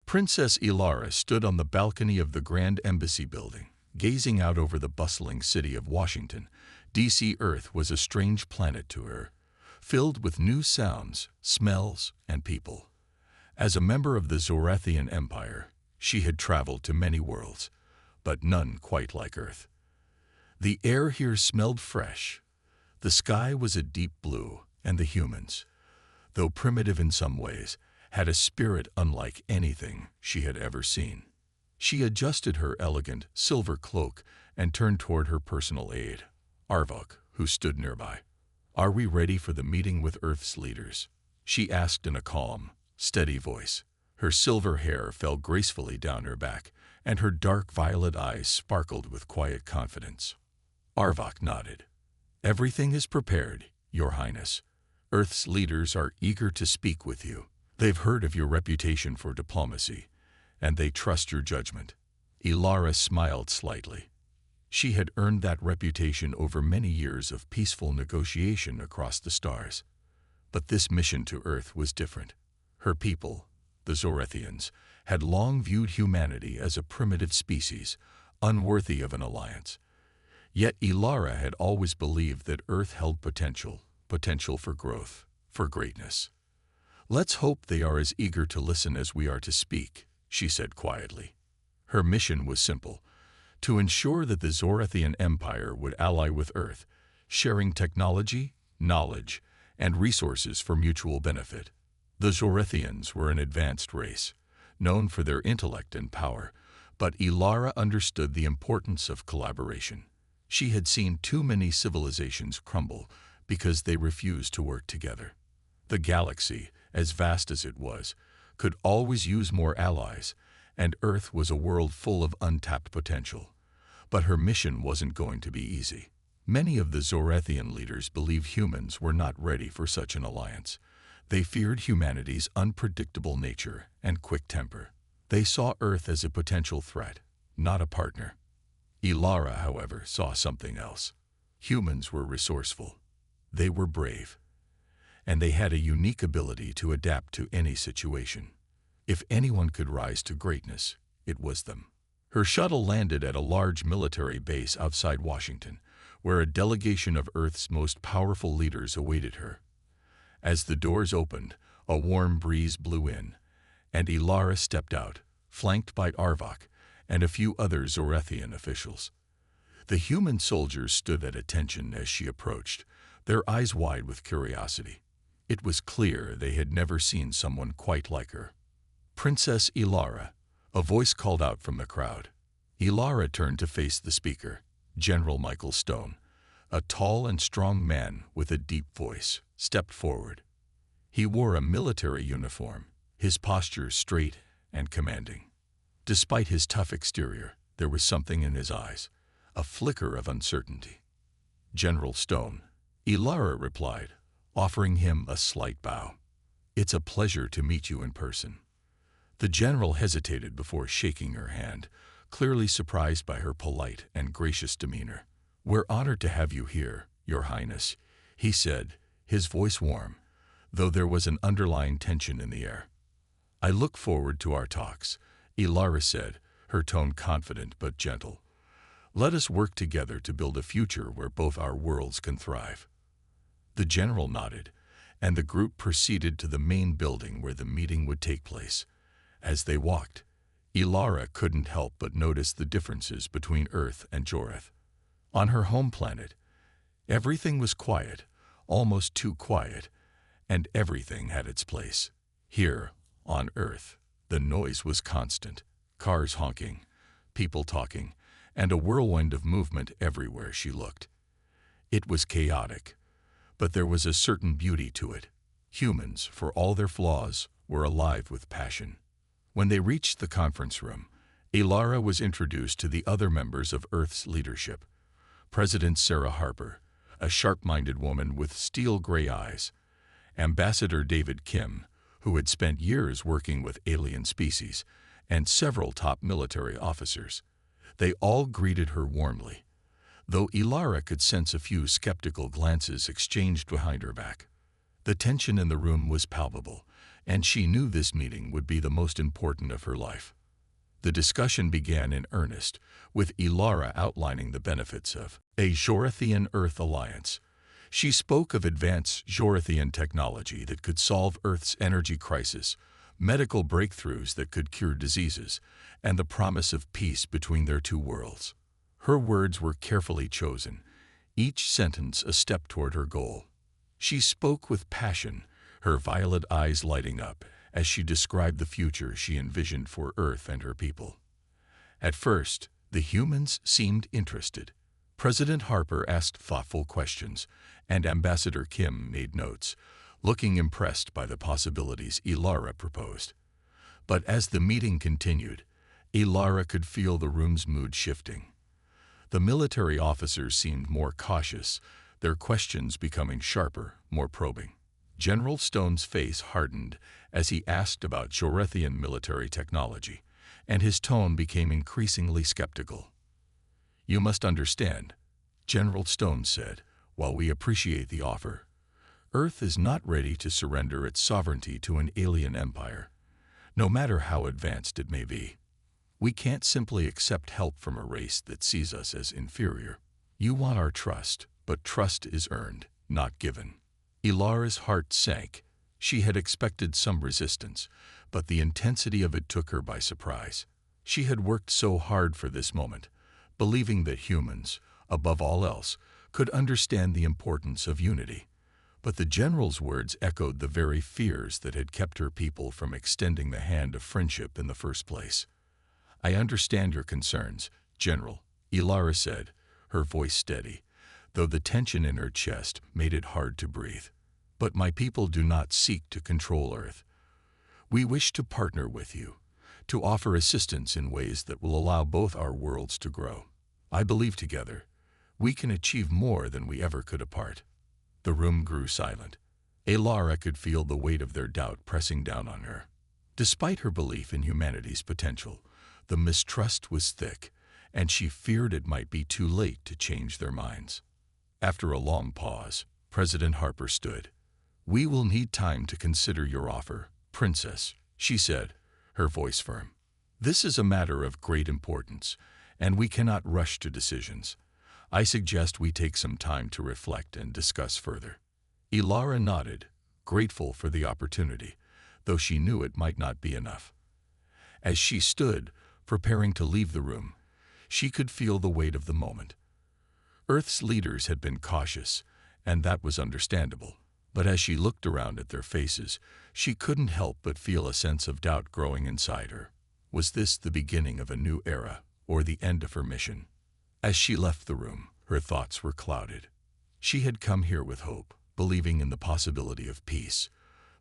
Princess Ilara stood on the balcony of the Grand Embassy building, gazing out over the bustling city of Washington. DC Earth was a strange planet to her, filled with new sounds, smells, and people. As a member of the Zorathian Empire, she had traveled to many worlds, but none quite like Earth. The air here smelled fresh. The sky was a deep blue, and the humans, though primitive in some ways, had a spirit unlike anything she had ever seen. She adjusted her elegant silver cloak and turned toward her personal aide, Arvok, who stood nearby. "Are we ready for the meeting with Earth's leaders?" she asked in a calm, steady voice. Her silver hair fell gracefully down her back, and her dark violet eyes sparkled with quiet confidence. Arvok nodded. "Everything is prepared, Your Highness. Earth's leaders are eager to speak with you. They've heard of your reputation for diplomacy, and they trust your judgment." Ilara smiled slightly. She had earned that reputation over many years of peaceful negotiation across the stars. But this mission to Earth was different. Her people, the Zorathians, had long viewed humanity as a primitive species, unworthy of an alliance. Yet Ilara had always believed that Earth held potential for growth, for greatness. "Let's hope they are as eager to listen as we are to speak," she said quietly. Her mission was simple: to ensure that the Zorathian Empire would ally with Earth, sharing technology, knowledge, and resources for mutual benefit. The Zorathians were an advanced race, known for their intellect and power, but Ilara understood the importance of collaboration. She had seen too many civilizations crumble because they refused to work together. The galaxy, as vast as it was, could always use more allies, and Earth was a world full of untapped potential. But her mission wasn't going to be easy. Many of the Zorathian leaders believed humans were not ready for such an alliance. They feared humanity's unpredictable nature and quick temper. They saw Earth as a potential threat, not a partner. Ilara, however, saw something else. Humans were resourceful. They were brave. And they had a unique ability to adapt to any situation. If anyone could rise to greatness, it was them. Her shuttle landed at a large military base outside Washington, where a delegation of Earth's most powerful leaders awaited her. As the doors opened, a warm breeze blew in, and Ilara stepped out, flanked by Arvok and a few other Zorathian officials. The human soldiers stood at attention as she approached, their eyes wide with curiosity. It was clear they had never seen someone quite like her. "Princess Ilara," a voice called out from the crowd. Ilara turned to face the speaker, General Michael Stone. A tall and strong man with a deep voice stepped forward. He wore a military uniform, his posture straight and commanding. Despite his tough exterior, there was something in his eyes, a flicker of uncertainty. "General Stone," Ilara replied, offering him a slight bow. "It's a pleasure to meet you in person." The general hesitated before shaking her hand, clearly surprised by her polite and gracious demeanor. "We're honored to have you here, Your Highness," he said, his voice warm, though there was an underlying tension in the air. "I look forward to our talks," Ilara said, her tone confident but gentle. "Let us work together to build a future where both our worlds can thrive." The general nodded, and the group proceeded to the main building where the meeting would take place. As they walked, Ilara couldn't help but notice the differences between Earth and Joreth. On her home planet, everything was quiet, almost too quiet, and everything had its place. Here, on Earth, the noise was constant, cars honking, people talking, and a whirlwind of movement everywhere she looked. It was chaotic, but there was a certain beauty to it. Humans, for all their flaws, were alive with passion. When they reached the conference room, Ilara was introduced to the other members of Earth's leadership. President Sarah Harper, a sharp-minded woman with steel-gray eyes, Ambassador David Kim, who had spent years working with alien species, and several top military officers. They all greeted her warmly, though Ilara could sense a few skeptical glances exchanged behind her back. The tension in the room was palpable, and she knew this meeting would be the most important of her life. The discussion began in earnest, with Ilara outlining the benefits of a Jorathian-Earth alliance. She spoke of advanced Jorathian technology that could solve Earth's energy crisis, medical breakthroughs that could cure diseases, and the promise of peace between their two worlds. Her words were carefully chosen, each sentence a step toward her goal. She spoke with passion, her violet eyes lighting up as she described the future she envisioned for Earth and her people. At first, the humans seemed interested. President Harper asked thoughtful questions, and Ambassador Kim made notes, looking impressed by the possibilities Ilara proposed. But as the meeting continued, Ilara could feel the room's mood shifting. The military officers seemed more cautious, their questions becoming sharper, more probing. General Stone's face hardened as he asked about Jorathian military technology, and his tone became increasingly skeptical. "You must understand," General Stone said, "while we appreciate the offer, Earth is not ready to surrender its sovereignty to an alien empire, no matter how advanced it may be. We can't simply accept help from a race that sees us as inferior. You want our trust, but trust is earned, not given." Ilara's heart sank. She had expected some resistance, but the intensity of it took her by surprise. She had worked so hard for this moment, believing that humans, above all else, could understand the importance of unity. But the general's words echoed the very fears that had kept her people from extending the hand of friendship in the first place. "I understand your concerns, General," Ilara said, her voice steady, though the tension in her chest made it hard to breathe. "But my people do not seek to control Earth. We wish to partner with you, to offer assistance in ways that will allow both our worlds to grow. I believe together, we can achieve more than we ever could apart." The room grew silent. Ilara could feel the weight of their doubt pressing down on her. Despite her belief in humanity's potential, the mistrust was thick, and she feared it might be too late to change their minds. After a long pause, President Harper stood. "We will need time to consider your offer, Princess," she said, her voice firm. "This is a matter of great importance, and we cannot rush to decisions. I suggest we take some time to reflect and discuss further." Ilara nodded, grateful for the opportunity, though she knew it might not be enough. As she stood, preparing to leave the room, she could feel the weight of the moment. Earth's leaders had been cautious, and that was understandable. But as she looked around at their faces, she couldn't help but feel a sense of doubt growing inside her. Was this the beginning of a new era, or the end of her mission? As she left the room, her thoughts were clouded. She had come here with hope, believing in the possibility of peace,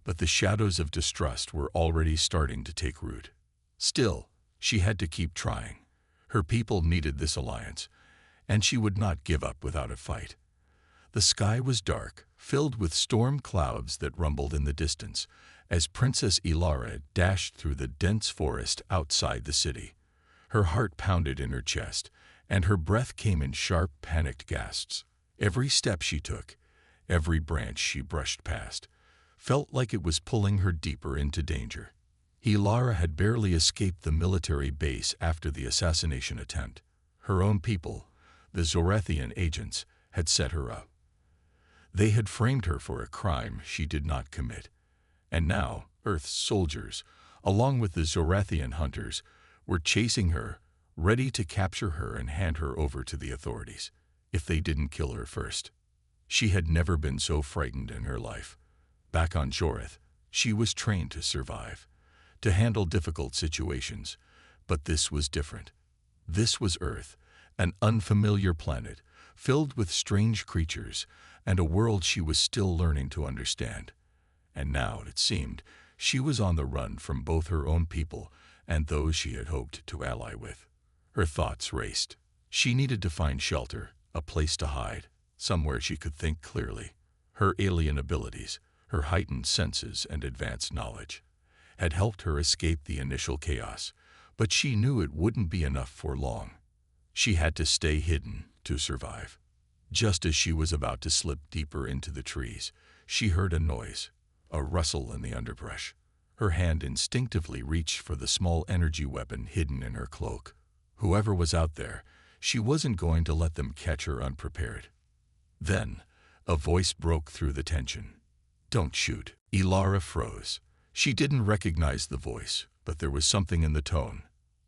but the shadows of distrust were already starting to take root. Still, she had to keep trying. Her people needed this alliance, and she would not give up without a fight. The sky was dark, filled with storm clouds that rumbled in the distance, as Princess Ilara dashed through the dense forest outside the city. Her heart pounded in her chest, and her breath came in sharp, panicked gasps. Every step she took, every branch she brushed past, felt like it was pulling her deeper into danger. Ilara had barely escaped the military base after the assassination attempt. Her own people, the Zorathian agents, had set her up. They had framed her for a crime she did not commit. And now, Earth's soldiers, along with the Zorathian hunters, were chasing her, ready to capture her and hand her over to the authorities, if they didn't kill her first. She had never been so frightened in her life. Back on Jorath, she was trained to survive, to handle difficult situations, but this was different. This was Earth, an unfamiliar planet, filled with strange creatures, and a world she was still learning to understand. And now, it seemed, she was on the run from both her own people and those she had hoped to ally with. Her thoughts raced. She needed to find shelter, a place to hide, somewhere she could think clearly. Her alien abilities, her heightened senses and advanced knowledge, had helped her escape the initial chaos, but she knew it wouldn't be enough for long. She had to stay hidden to survive. Just as she was about to slip deeper into the trees, she heard a noise, a rustle in the underbrush. Her hand instinctively reached for the small energy weapon hidden in her cloak. Whoever was out there, she wasn't going to let them catch her unprepared. Then, a voice broke through the tension. "Don't shoot." Ilara froze. She didn't recognize the voice, but there was something in the tone.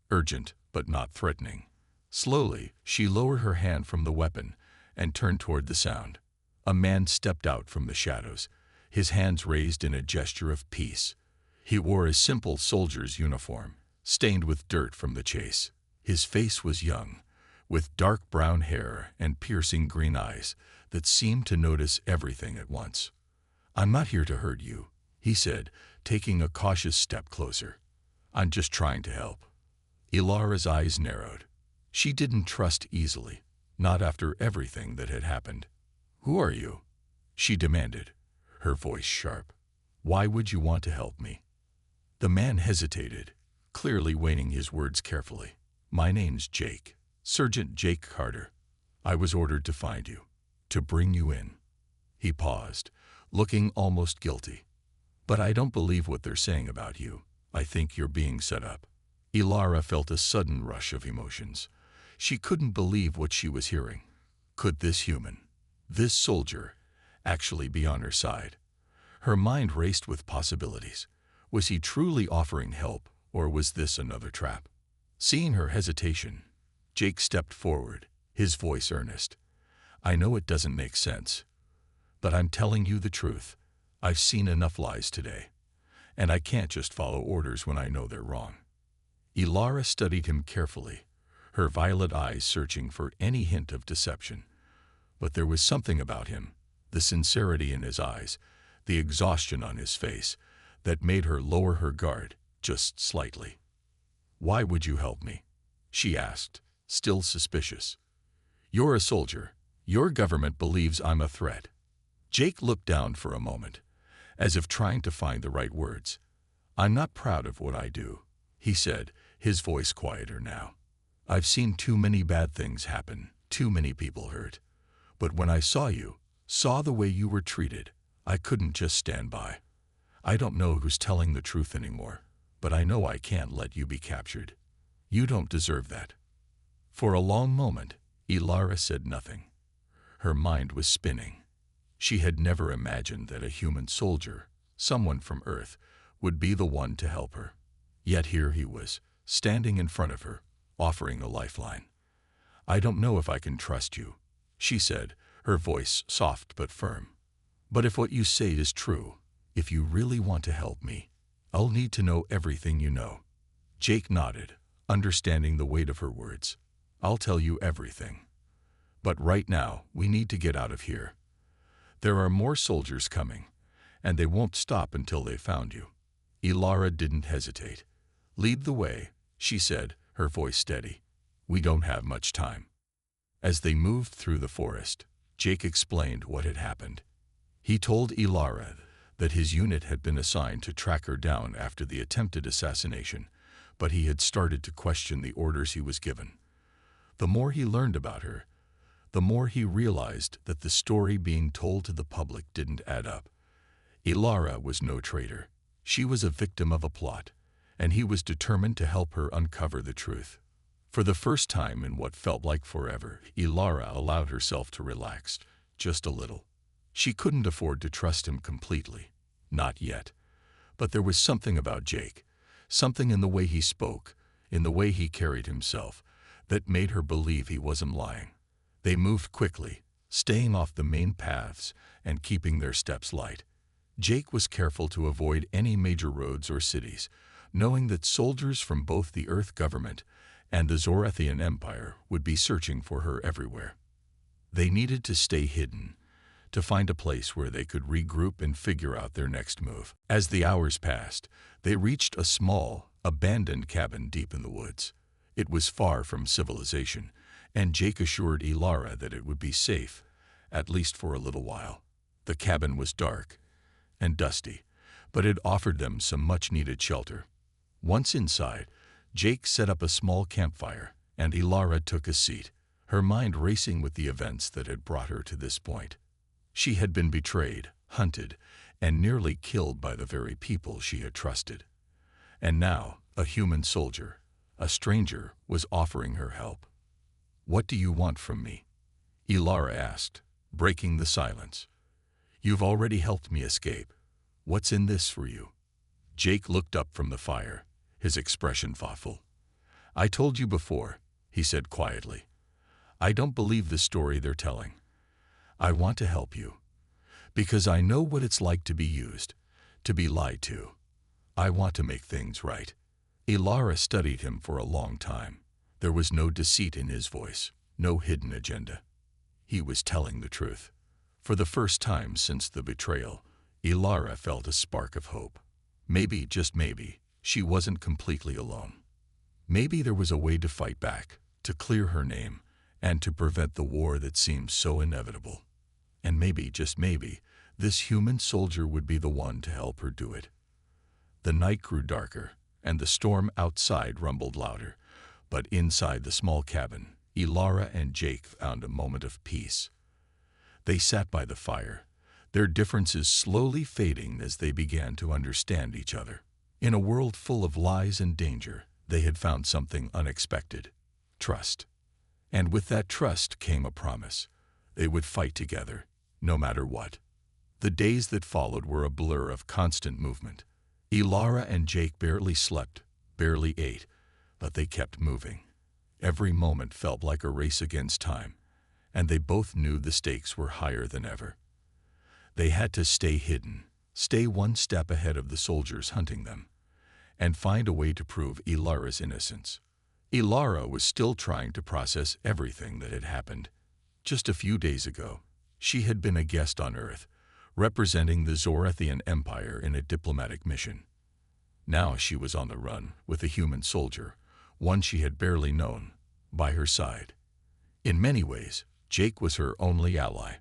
Urgent, but not threatening. Slowly, she lowered her hand from the weapon and turned toward the sound. A man stepped out from the shadows, his hands raised in a gesture of peace. He wore a simple soldier's uniform, stained with dirt from the chase. His face was young, with dark brown hair and piercing green eyes that seemed to notice everything at once. "I'm not here to hurt you," he said, taking a cautious step closer. "I'm just trying to help." Ilara's eyes narrowed. She didn't trust easily, not after everything that had happened. "Who are you?" she demanded, her voice sharp. "Why would you want to help me?" The man hesitated, clearly weighing his words carefully. "My name's Jake, Sergeant Jake Carter. I was ordered to find you, to bring you in." He paused, looking almost guilty. "But I don't believe what they're saying about you. I think you're being set up." Ilara felt a sudden rush of emotions. She couldn't believe what she was hearing. Could this human, this soldier, actually be on her side? Her mind raced with possibilities. Was he truly offering help, or was this another trap? Seeing her hesitation, Jake stepped forward, his voice earnest. "I know it doesn't make sense, but I'm telling you the truth. I've seen enough lies today, and I can't just follow orders when I know they're wrong." Ilara studied him carefully, her violet eyes searching for any hint of deception. But there was something about him, the sincerity in his eyes, the exhaustion on his face, that made her lower her guard just slightly. "Why would you help me?" she asked, still suspicious. "You're a soldier. Your government believes I'm a threat." Jake looked down for a moment, as if trying to find the right words. "I'm not proud of what I do," he said, his voice quieter now. "I've seen too many bad things happen, too many people hurt. But when I saw you, saw the way you were treated, I couldn't just stand by. I don't know who's telling the truth anymore, but I know I can't let you be captured. You don't deserve that." For a long moment, Ilara said nothing. Her mind was spinning. She had never imagined that a human soldier, someone from Earth, would be the one to help her. Yet here he was, standing in front of her, offering a lifeline. "I don't know if I can trust you," she said, her voice soft but firm. "But if what you say is true, if you really want to help me, I'll need to know everything you know." Jake nodded, understanding the weight of her words. "I'll tell you everything. But right now, we need to get out of here. There are more soldiers coming, and they won't stop until they've found you." Ilara didn't hesitate. "Lead the way," she said, her voice steady. "We don't have much time." As they moved through the forest, Jake explained what had happened. He told Ilara that his unit had been assigned to track her down after the attempted assassination, but he had started to question the orders he was given. The more he learned about her, the more he realized that the story being told to the public didn't add up. Ilara was no traitor. She was a victim of a plot, and he was determined to help her uncover the truth. For the first time in what felt like forever, Ilara allowed herself to relax, just a little. She couldn't afford to trust him completely. Not yet. But there was something about Jake, something in the way he spoke, in the way he carried himself, that made her believe he wasn't lying. They moved quickly, staying off the main paths and keeping their steps light. Jake was careful to avoid any major roads or cities, knowing that soldiers from both the Earth government and the Zorathian Empire would be searching for her everywhere. They needed to stay hidden, to find a place where they could regroup and figure out their next move. As the hours passed, they reached a small, abandoned cabin deep in the woods. It was far from civilization, and Jake assured Ilara that it would be safe, at least for a little while. The cabin was dark and dusty, but it offered them some much-needed shelter. Once inside, Jake set up a small campfire, and Ilara took a seat, her mind racing with the events that had brought her to this point. She had been betrayed, hunted, and nearly killed by the very people she had trusted. And now, a human soldier, a stranger, was offering her help. "What do you want from me?" Ilara asked, breaking the silence. "You've already helped me escape. What's in this for you?" Jake looked up from the fire, his expression thoughtful. "I told you before," he said quietly. "I don't believe the story they're telling. I want to help you, because I know what it's like to be used, to be lied to. I want to make things right." Ilara studied him for a long time. There was no deceit in his voice, no hidden agenda. He was telling the truth. For the first time since the betrayal, Ilara felt a spark of hope. Maybe, just maybe, she wasn't completely alone. Maybe there was a way to fight back, to clear her name, and to prevent the war that seemed so inevitable. And maybe, just maybe, this human soldier would be the one to help her do it. The night grew darker, and the storm outside rumbled louder, but inside the small cabin, Ilara and Jake found a moment of peace. They sat by the fire, their differences slowly fading as they began to understand each other. In a world full of lies and danger, they had found something unexpected: trust. And with that trust came a promise. They would fight together, no matter what. The days that followed were a blur of constant movement. Ilara and Jake barely slept, barely ate, but they kept moving. Every moment felt like a race against time, and they both knew the stakes were higher than ever. They had to stay hidden, stay one step ahead of the soldiers hunting them, and find a way to prove Ilara's innocence. Ilara was still trying to process everything that had happened. Just a few days ago, she had been a guest on Earth, representing the Zorathian Empire in a diplomatic mission. Now she was on the run with a human soldier, one she had barely known, by her side. In many ways, Jake was her only ally,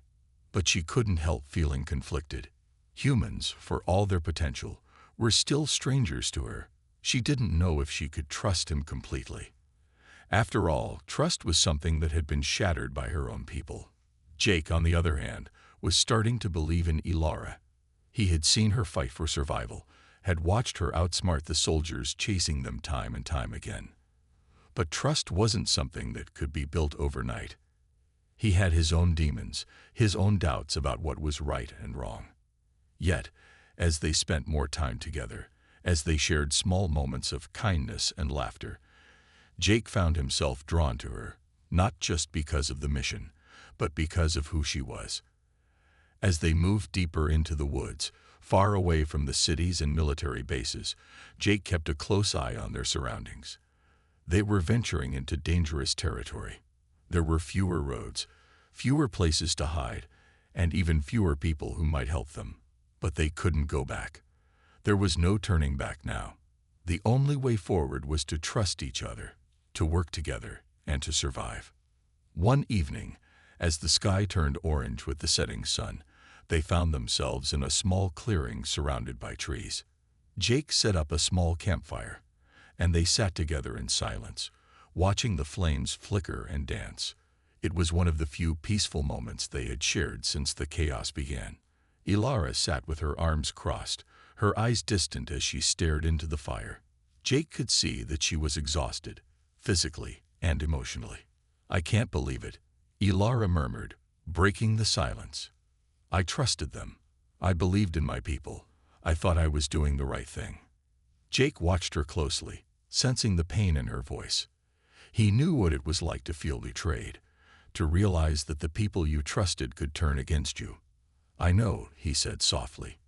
but she couldn't help feeling conflicted. Humans, for all their potential, were still strangers to her. She didn't know if she could trust him completely. After all, trust was something that had been shattered by her own people. Jake, on the other hand, was starting to believe in Ilara. He had seen her fight for survival, had watched her outsmart the soldiers chasing them time and time again. But trust wasn't something that could be built overnight. He had his own demons, his own doubts about what was right and wrong. Yet, as they spent more time together, as they shared small moments of kindness and laughter, Jake found himself drawn to her, not just because of the mission, but because of who she was. As they moved deeper into the woods, far away from the cities and military bases, Jake kept a close eye on their surroundings. They were venturing into dangerous territory. There were fewer roads, fewer places to hide, and even fewer people who might help them. But they couldn't go back. There was no turning back now. The only way forward was to trust each other, to work together, and to survive. One evening, as the sky turned orange with the setting sun, they found themselves in a small clearing surrounded by trees. Jake set up a small campfire, and they sat together in silence, watching the flames flicker and dance. It was one of the few peaceful moments they had shared since the chaos began. Ilara sat with her arms crossed, her eyes distant as she stared into the fire. Jake could see that she was exhausted, physically and emotionally. "I can't believe it," Ilara murmured, breaking the silence. "I trusted them. I believed in my people. I thought I was doing the right thing." Jake watched her closely, sensing the pain in her voice. He knew what it was like to feel betrayed, to realize that the people you trusted could turn against you. "I know," he said softly.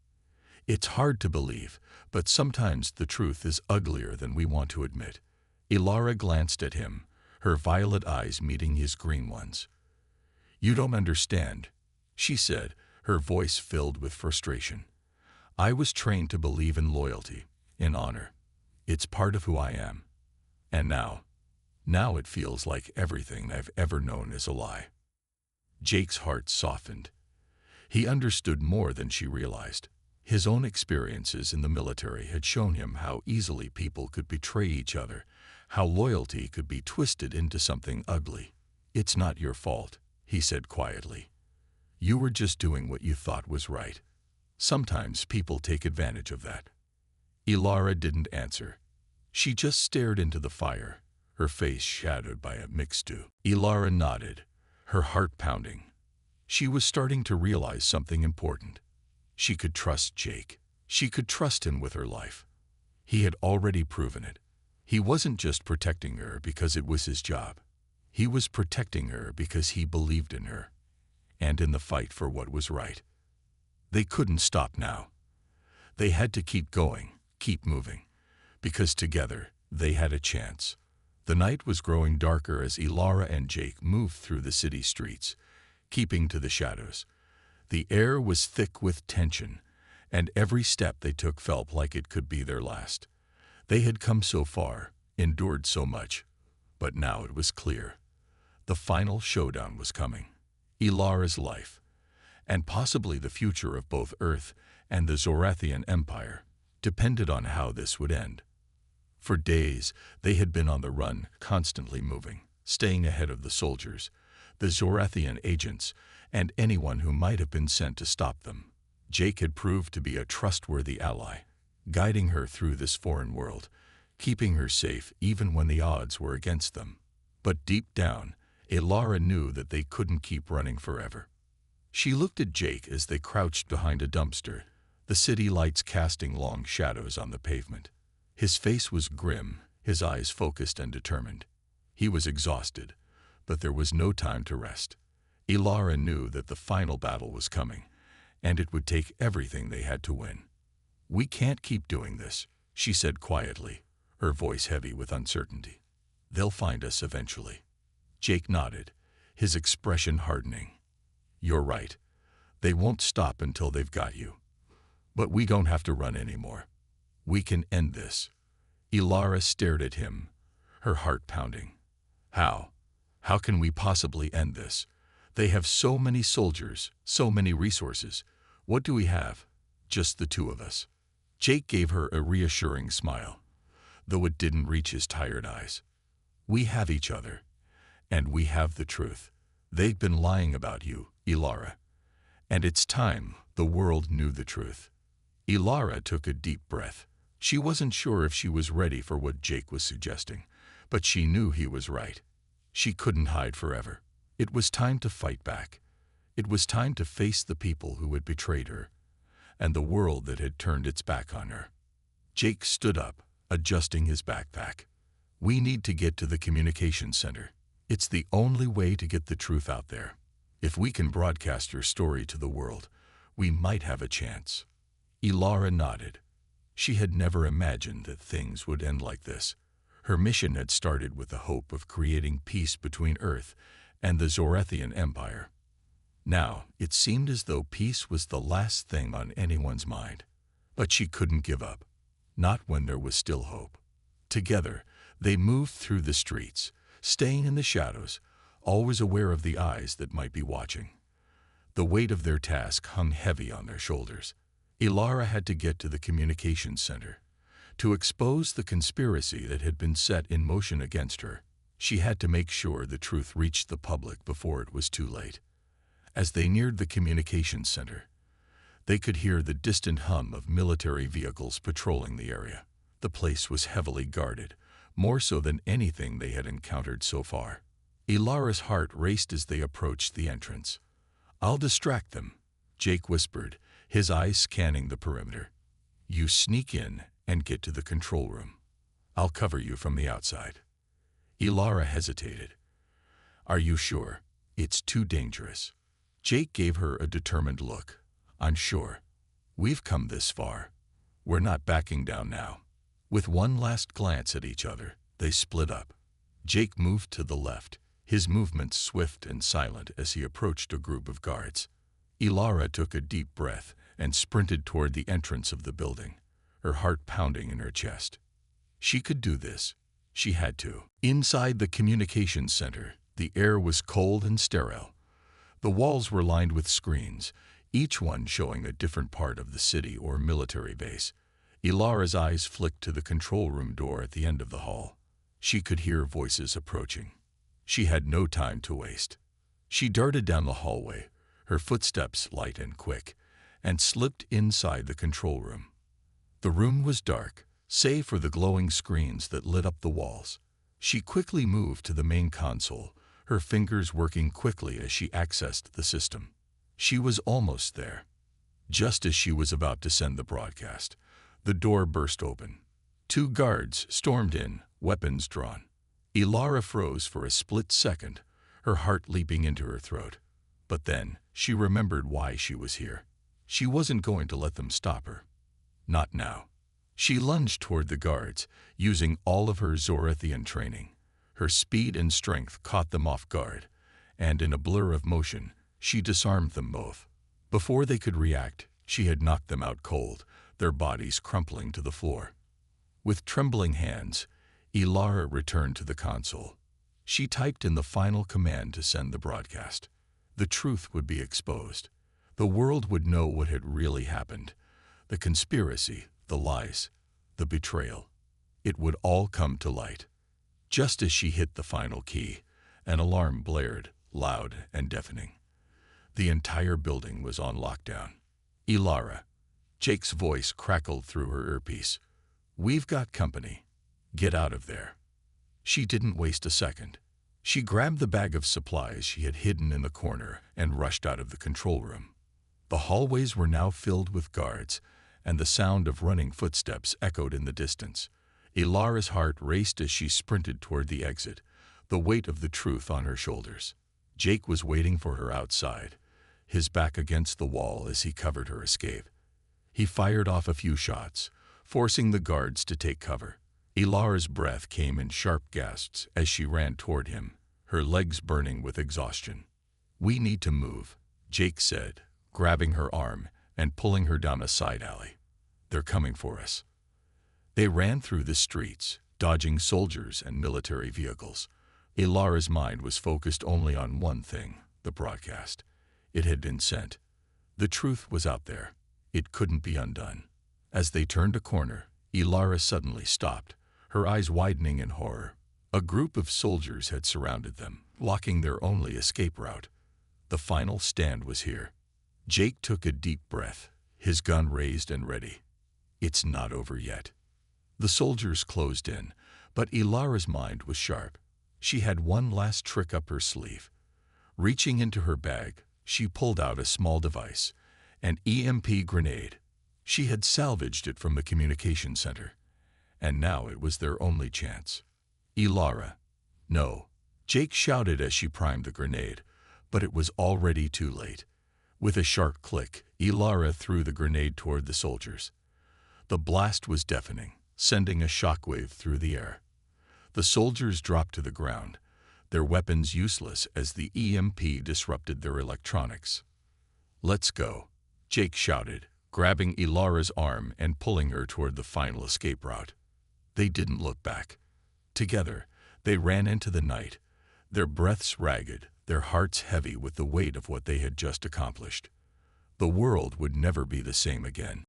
"It's hard to believe, but sometimes the truth is uglier than we want to admit." Ilara glanced at him, her violet eyes meeting his green ones. "You don't understand," she said, her voice filled with frustration. "I was trained to believe in loyalty, in honor. It's part of who I am. And now it feels like everything I've ever known is a lie." Jake's heart softened. He understood more than she realized. His own experiences in the military had shown him how easily people could betray each other, how loyalty could be twisted into something ugly. "It's not your fault," he said quietly. "You were just doing what you thought was right." Sometimes people take advantage of that. Ilara didn't answer. She just stared into the fire, her face shadowed by a mixed stew. Ilara nodded, her heart pounding. She was starting to realize something important. She could trust Jake. She could trust him with her life. He had already proven it. He wasn't just protecting her because it was his job. He was protecting her because he believed in her, and in the fight for what was right. They couldn't stop now. They had to keep going, keep moving, because together they had a chance. The night was growing darker as Ilara and Jake moved through the city streets, keeping to the shadows. The air was thick with tension, and every step they took felt like it could be their last. They had come so far, endured so much, but now it was clear. The final showdown was coming. Ilara's life, and possibly the future of both Earth and the Zorathian Empire, depended on how this would end. For days, they had been on the run, constantly moving, staying ahead of the soldiers, the Zorathian agents, and anyone who might have been sent to stop them. Jake had proved to be a trustworthy ally, guiding her through this foreign world, keeping her safe even when the odds were against them. But deep down, Ilara knew that they couldn't keep running forever. She looked at Jake as they crouched behind a dumpster, the city lights casting long shadows on the pavement. His face was grim, his eyes focused and determined. He was exhausted, but there was no time to rest. Ilara knew that the final battle was coming, and it would take everything they had to win. "We can't keep doing this," she said quietly, her voice heavy with uncertainty. "They'll find us eventually." Jake nodded, his expression hardening. "You're right. They won't stop until they've got you. But we don't have to run anymore. We can end this." Ilara stared at him, her heart pounding. "How? How can we possibly end this? They have so many soldiers, so many resources. What do we have? Just the two of us." Jake gave her a reassuring smile, though it didn't reach his tired eyes. "We have each other, and we have the truth. They've been lying about you, Ilara. And it's time the world knew the truth." Ilara took a deep breath. She wasn't sure if she was ready for what Jake was suggesting, but she knew he was right. She couldn't hide forever. It was time to fight back. It was time to face the people who had betrayed her, and the world that had turned its back on her. Jake stood up, adjusting his backpack. "We need to get to the communications center. It's the only way to get the truth out there. If we can broadcast her story to the world, we might have a chance." Ilara nodded. She had never imagined that things would end like this. Her mission had started with the hope of creating peace between Earth and the Zorathian Empire. Now, it seemed as though peace was the last thing on anyone's mind. But she couldn't give up, not when there was still hope. Together, they moved through the streets, staying in the shadows, always aware of the eyes that might be watching. The weight of their task hung heavy on their shoulders. Ilara had to get to the communications center. To expose the conspiracy that had been set in motion against her, she had to make sure the truth reached the public before it was too late. As they neared the communications center, they could hear the distant hum of military vehicles patrolling the area. The place was heavily guarded, more so than anything they had encountered so far. Ilara's heart raced as they approached the entrance. "I'll distract them," Jake whispered, his eyes scanning the perimeter. "You sneak in and get to the control room. I'll cover you from the outside." Ilara hesitated. "Are you sure? It's too dangerous." Jake gave her a determined look. "I'm sure. We've come this far. We're not backing down now." With one last glance at each other, they split up. Jake moved to the left, his movements swift and silent as he approached a group of guards. Ilara took a deep breath and sprinted toward the entrance of the building, her heart pounding in her chest. She could do this. She had to. Inside the communications center, the air was cold and sterile. The walls were lined with screens, each one showing a different part of the city or military base. Ilara's eyes flicked to the control room door at the end of the hall. She could hear voices approaching. She had no time to waste. She darted down the hallway, her footsteps light and quick, and slipped inside the control room. The room was dark, save for the glowing screens that lit up the walls. She quickly moved to the main console, her fingers working quickly as she accessed the system. She was almost there. Just as she was about to send the broadcast, the door burst open. 2 guards stormed in, weapons drawn. Ilara froze for a split second, her heart leaping into her throat. But then, she remembered why she was here. She wasn't going to let them stop her. Not now. She lunged toward the guards, using all of her Zorathian training. Her speed and strength caught them off guard, and in a blur of motion, she disarmed them both. Before they could react, she had knocked them out cold, their bodies crumpling to the floor. With trembling hands, Ilara returned to the console. She typed in the final command to send the broadcast. The truth would be exposed. The world would know what had really happened. The conspiracy, the lies, the betrayal. It would all come to light. Just as she hit the final key, an alarm blared, loud and deafening. The entire building was on lockdown. Ilara. Jake's voice crackled through her earpiece. "We've got company. Get out of there." She didn't waste a second. She grabbed the bag of supplies she had hidden in the corner and rushed out of the control room. The hallways were now filled with guards, and the sound of running footsteps echoed in the distance. Ilara's heart raced as she sprinted toward the exit, the weight of the truth on her shoulders. Jake was waiting for her outside, his back against the wall as he covered her escape. He fired off a few shots, forcing the guards to take cover. Ilara's breath came in sharp gasps as she ran toward him, her legs burning with exhaustion. "We need to move," Jake said, grabbing her arm and pulling her down a side alley. "They're coming for us." They ran through the streets, dodging soldiers and military vehicles. Ilara's mind was focused only on one thing, the broadcast. It had been sent. The truth was out there. It couldn't be undone. As they turned a corner, Ilara suddenly stopped, her eyes widening in horror. A group of soldiers had surrounded them, blocking their only escape route. The final stand was here. Jake took a deep breath, his gun raised and ready. It's not over yet. The soldiers closed in, but Ilara's mind was sharp. She had one last trick up her sleeve. Reaching into her bag, she pulled out a small device, an EMP grenade. She had salvaged it from the communication center, and now it was their only chance. "Ilara." "No," Jake shouted as she primed the grenade, but it was already too late. With a sharp click, Ilara threw the grenade toward the soldiers. The blast was deafening, sending a shockwave through the air. The soldiers dropped to the ground, their weapons useless as the EMP disrupted their electronics. "Let's go," Jake shouted, grabbing Ilara's arm and pulling her toward the final escape route. They didn't look back. Together, they ran into the night, their breaths ragged, their hearts heavy with the weight of what they had just accomplished. The world would never be the same again.